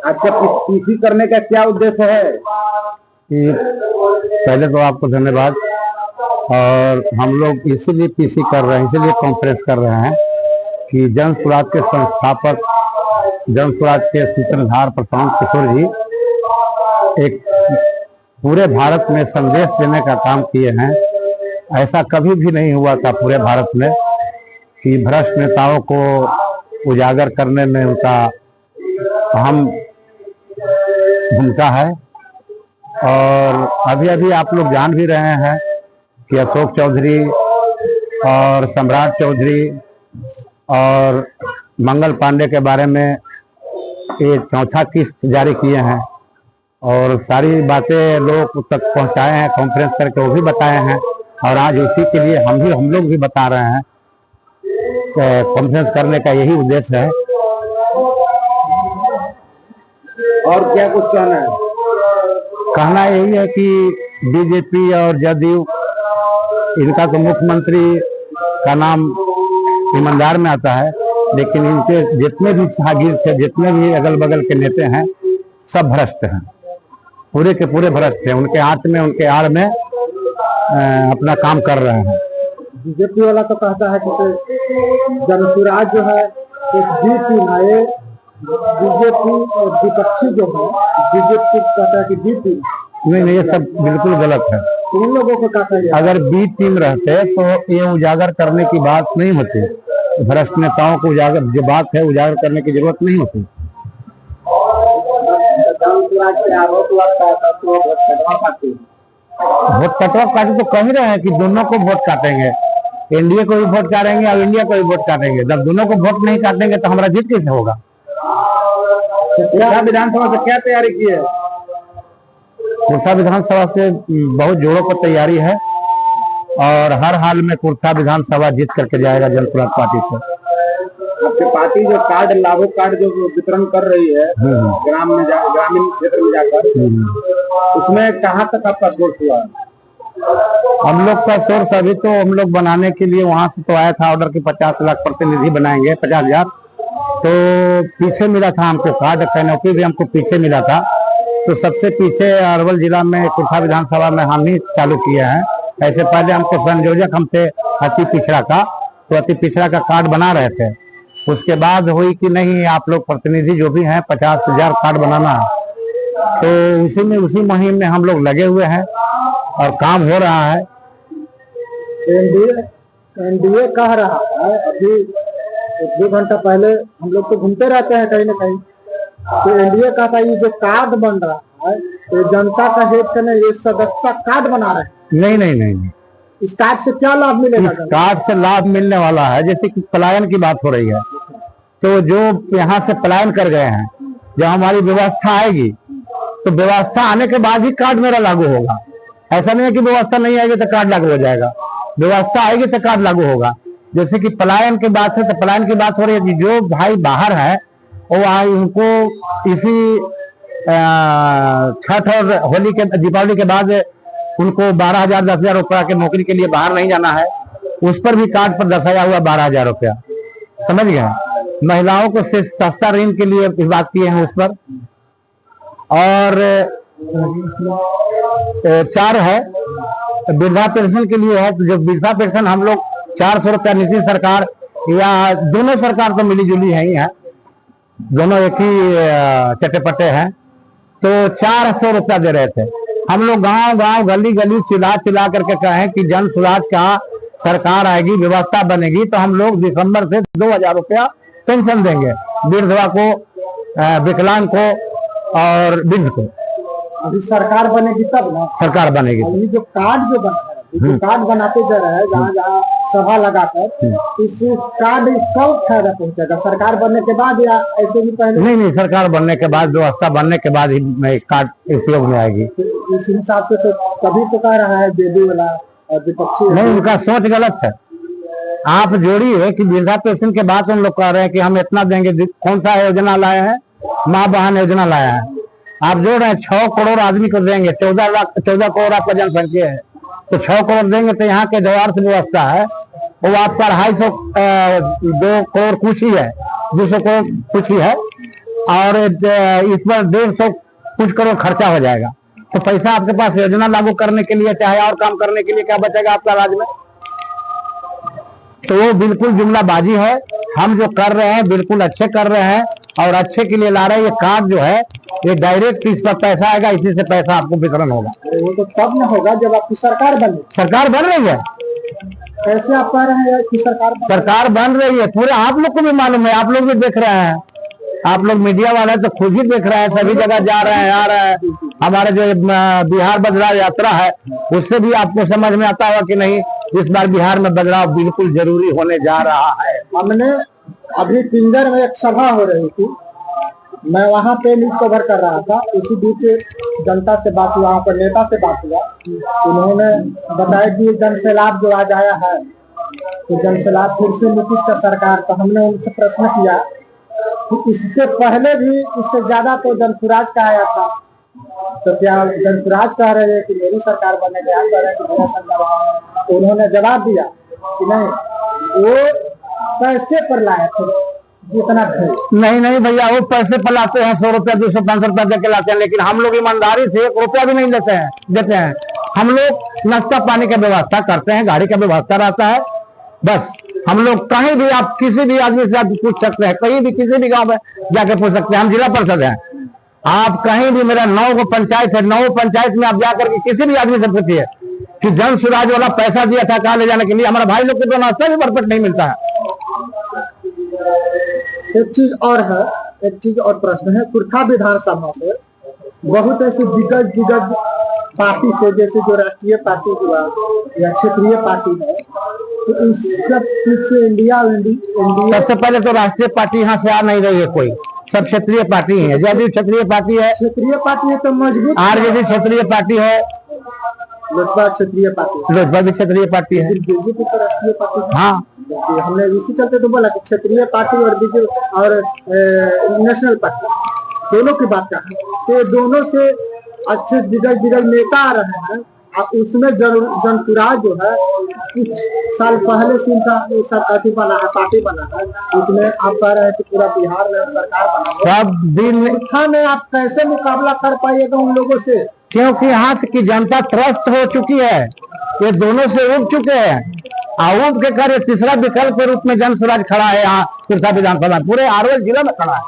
आपका पीसी करने का क्या उद्देश्य है? कि पहले तो आपको धन्यवाद। और हम लोग इसीलिए पीसी कर रहे हैं, इसीलिए कॉन्फ्रेंस कर रहे हैं कि जन स्वराज के संस्थापक, जन स्वराज के सूत्रधार प्रशांत किशोर जी एक पूरे भारत में संदेश देने का काम किए हैं। ऐसा कभी भी नहीं हुआ था पूरे भारत में कि भ्रष्ट नेताओं को उजागर करने में उनका अहम भूमिका है। और अभी अभी आप लोग जान भी रहे हैं कि अशोक चौधरी और सम्राट चौधरी और मंगल पांडे के बारे में एक चौथा किस्त जारी किए हैं और सारी बातें लोग तक पहुंचाए हैं, कॉन्फ्रेंस करके वो भी बताए हैं। और आज उसी के लिए हम लोग भी बता रहे हैं। कॉन्फ्रेंस करने का यही उद्देश्य है। और क्या कुछ कहना है? कहना यही है कि बीजेपी और जदयू, इनका तो मुख्यमंत्री का नाम ईमानदार में आता है, लेकिन इनके जितने भी शागिर्द थे, जितने भी अगल बगल के नेता हैं, सब भ्रष्ट हैं, पूरे के पूरे भ्रष्ट हैं। उनके हाथ में, उनके आड़ में अपना काम कर रहे हैं। बीजेपी वाला तो कहता है कि जन स्वराज जो है एक बी टीम है, बीजेपी और विपक्षी जो है, बीजेपी कहता है कि बी टीम। नहीं, ये सब बिल्कुल गलत है। उन लोगों को कहता है अगर बी टीम रहते तो ये उजागर करने की बात नहीं होती। भ्रष्ट नेताओं को उजागर, जो बात है, उजागर करने की जरूरत नहीं होती। वोट कटवा पार्टी तो कह ही रहे हैं कि दोनों को वोट काटेंगे, एनडीए को भी वोट काटेंगे और इंडिया को भी वोट काटेंगे। जब दोनों को वोट नहीं काटेंगे तो हमारा जीत कैसे होगा? विधानसभा से क्या तैयारी की है? कुर्सा विधानसभा से बहुत जोरों पर तैयारी है और हर हाल में कुर्सा विधानसभा जीत करके जाएगा जन स्वराज पार्टी से। आपकी पार्टी जो कार्ड, लाभुक कार्ड जो वितरण कर रही है ग्रामीण क्षेत्र में जाकर, उसमें कहाँ तक आपका सोर्स हुआ? हम लोग का सोर्स अभी तो हम लोग बनाने के लिए वहां से तो आया था ऑर्डर की 50 लाख प्रतिनिधि बनाएंगे, 50,000। तो पीछे मिला था हमको कार्ड, कैनोपी भी हमको पीछे मिला था। तो सबसे पीछे अरवल जिला में कुर्सा विधानसभा में हम ही चालू किए हैं। ऐसे पहले हमको संयोजक हम थे अति पिछड़ा का, तो अति पिछड़ा का कार्ड बना रहे थे। उसके बाद हुई कि नहीं, आप लोग प्रतिनिधि जो भी हैं 50,000 कार्ड बनाना है। तो उसी मुहिम में हम लोग लगे हुए हैं और काम हो रहा है। एनडीए कह रहा है, अभी 2 घंटा पहले हम लोग तो घूमते रहते हैं कहीं ना कहीं, तो एनडीए का ये जो कार्ड बन रहा है तो जनता का हेत करने ये सदस्यता कार्ड बना रहे हैं। नहीं, इस कार्ड से क्या लाभ मिलेगा? इस कार्ड से लाभ मिलने वाला है, जैसे कि पलायन की बात हो रही है, तो जो यहाँ से पलायन कर गए हैं, जब हमारी व्यवस्था आएगी तो व्यवस्था आने के बाद ही कार्ड मेरा लागू होगा। ऐसा नहीं है कि व्यवस्था नहीं आएगी तो कार्ड लागू हो जाएगा। व्यवस्था आएगी तो कार्ड लागू होगा। जैसे कि पलायन की बात है, तो पलायन की बात हो रही है कि जो भाई बाहर है वो उनको इसी छठ और होली के, दीपावली के बाद उनको 12,000 10,000 रुपया के नौकरी के लिए बाहर नहीं जाना है, उस पर भी कार्ड पर दर्शाया हुआ 12,000 रुपया। समझ गए? महिलाओं को सस्ता ऋण के लिए बात किए हैं उस पर। और 4 है वृद्धा पेंशन के लिए है। तो जो वृद्धा पेंशन हम लोग 400 रुपया नीतीश सरकार या दोनों सरकार तो मिली जुली है ही है, दोनों एक ही चट्टे-पट्टे हैं, तो 400 रुपया दे रहे थे। हम लोग गांव गली चिल्ला करके कहें कि जन स्वराज का सरकार आएगी, व्यवस्था बनेगी, तो हम लोग दिसंबर से 2,000 रुपया पेंशन देंगे विधवा को, विकलांग को और वृद्ध को। अभी सरकार बनेगी तब ना? सरकार बनेगी। अभी जो कार्ड जो बना है, जो कार्ड बनाते जा रहे हैं जहाँ सभा लगाकर, इस कार्ड कब फायदा पहुंचेगा? सरकार बनने के बाद या ऐसे भी पहले? नहीं, सरकार बनने के बाद, व्यवस्था बनने के बाद ही कार्ड उपयोग में आएगी। तो इस हिसाब से तो कभी तो कह रहा है जेडी वाला और विपक्षी, नहीं, उनका सोच गलत है। आप जोड़िए कि वृद्धा पेंशन के बाद हम लोग कह रहे हैं कि हम इतना देंगे। कौन सा योजना लाए हैं? माँ बहन योजना लाया है। आप जोड़ रहे हैं 6 करोड़ आदमी को देंगे, 14 करोड़ आपका जनसंख्या है, तो 6 करोड़ देंगे तो यहाँ के जो अर्थ व्यवस्था है वो आपका 250 2 करोड़ कुछ ही है, 200 करोड़ कुछ ही है। और इस पर 150 कुछ करोड़ खर्चा हो जाएगा। तो पैसा आपके पास योजना लागू करने के लिए चाहे और काम करने के लिए क्या बचेगा आपका राज्य में? तो वो बिल्कुल जुमलाबाजी है। हम जो कर रहे हैं बिल्कुल अच्छे कर रहे हैं और अच्छे के लिए ला रहे हैं। ये कार्ड जो है ये डायरेक्ट इस पर पैसा आएगा, इसी से पैसा आपको वितरण होगा। वो तो तब न होगा जब आपकी सरकार बने। सरकार बन रही है। कैसे आप कह रहे हैं कि सरकार बन रही है? पूरे आप लोग को भी मालूम है, आप लोग भी देख रहे हैं। आप लोग मीडिया वाले तो खुद ही देख रहे हैं, सभी जगह जा रहे हैं, आ रहे हैं। हमारे जो बिहार बदलाव यात्रा है उससे भी आपको समझ में आता होगा कि नहीं, इस बार बिहार में बदलाव बिल्कुल जरूरी होने जा रहा है। हमने अभी पिंजर में एक सभा हो रही थी, मैं वहाँ पे न्यूज कवर कर रहा था। उसी बीच जनता से बात हुआ, वहाँ पर नेता से बात हुआ। उन्होंने बताया कि जन सैलाब जो आज आया है तो जन सैलाब फिर से नीतीश का सरकार। तो हमने उनसे प्रश्न किया कि इससे पहले भी इससे ज्यादा तो जनसुराज का आया था, तो क्या जनसुराज कह रहे हैं कि मेरी सरकार बनेगी, आप कह रहे हैं कि मेरा सरकार बनेगी? तो उन्होंने जवाब दिया कि नहीं, वो पैसे पर लाए थे जितना नहीं भैया, वो पैसे पर लाते हैं, 100 रुपया 200 500 रुपया देके लाते हैं। लेकिन हम लोग ईमानदारी से 1 रुपया भी नहीं देते हैं। हम लोग नाश्ता पानी का व्यवस्था करते हैं, गाड़ी का व्यवस्था रहता है। बस हम लोग कहीं भी, आप किसी भी आदमी से आप पूछ सकते हैं, कहीं भी किसी भी गांव में जाके पूछ सकते हैं। हम जिला परिषद हैं, आप कहीं भी, मेरा 9 पंचायत है, 9 पंचायत में आप जाकर के किसी भी आदमी से पूछिए कि जन सुराज वाला पैसा दिया था कहाँ ले जाने के लिए। हमारा भाई लोग को तो नाश्ता भी परफेक्ट नहीं मिलता है। एक चीज और है, एक चीज और प्रश्न है। कुर्था विधानसभा से बहुत ऐसी दिग्गज पार्टी से, जैसे जो राष्ट्रीय पार्टी हुआ या क्षेत्रीय पार्टी है, तो इस सब से इंडिया सबसे पहले तो राष्ट्रीय पार्टी यहाँ से आ नहीं रही है कोई, सब क्षेत्रीय पार्टी है। जदयू क्षेत्रीय पार्टी है, क्षेत्रीय पार्टी है तो मजबूत। आरजेडी क्षेत्रीय पार्टी है, लोजपा क्षेत्रीय पार्टी, लोजपा भी क्षेत्रीय पार्टी है, बीजेपी तो राष्ट्रीय पार्टी। हाँ, हमने इसी चलते तो बोला कि क्षेत्रीय पार्टी और बीजेपी और नेशनल पार्टी दोनों की बात कर, तो दोनों से अच्छे दिग्गज नेता आ रहे हैं। और उसमें जनसुराज जो है कुछ साल पहले से इनका पार्टी बना है, उसमें आप कह रहे हैं कि पूरा बिहार में सरकार बना है। सब दिन में आप कैसे मुकाबला कर पाइएगा उन लोगों से? क्योंकि यहाँ की जनता त्रस्त हो चुकी है, ये दोनों से उब चुके हैं। उब के कर तीसरा विकल्प के रूप में जन सुराज खड़ा है यहाँ कुर्था विधानसभा, पूरे अरवल जिला में खड़ा है।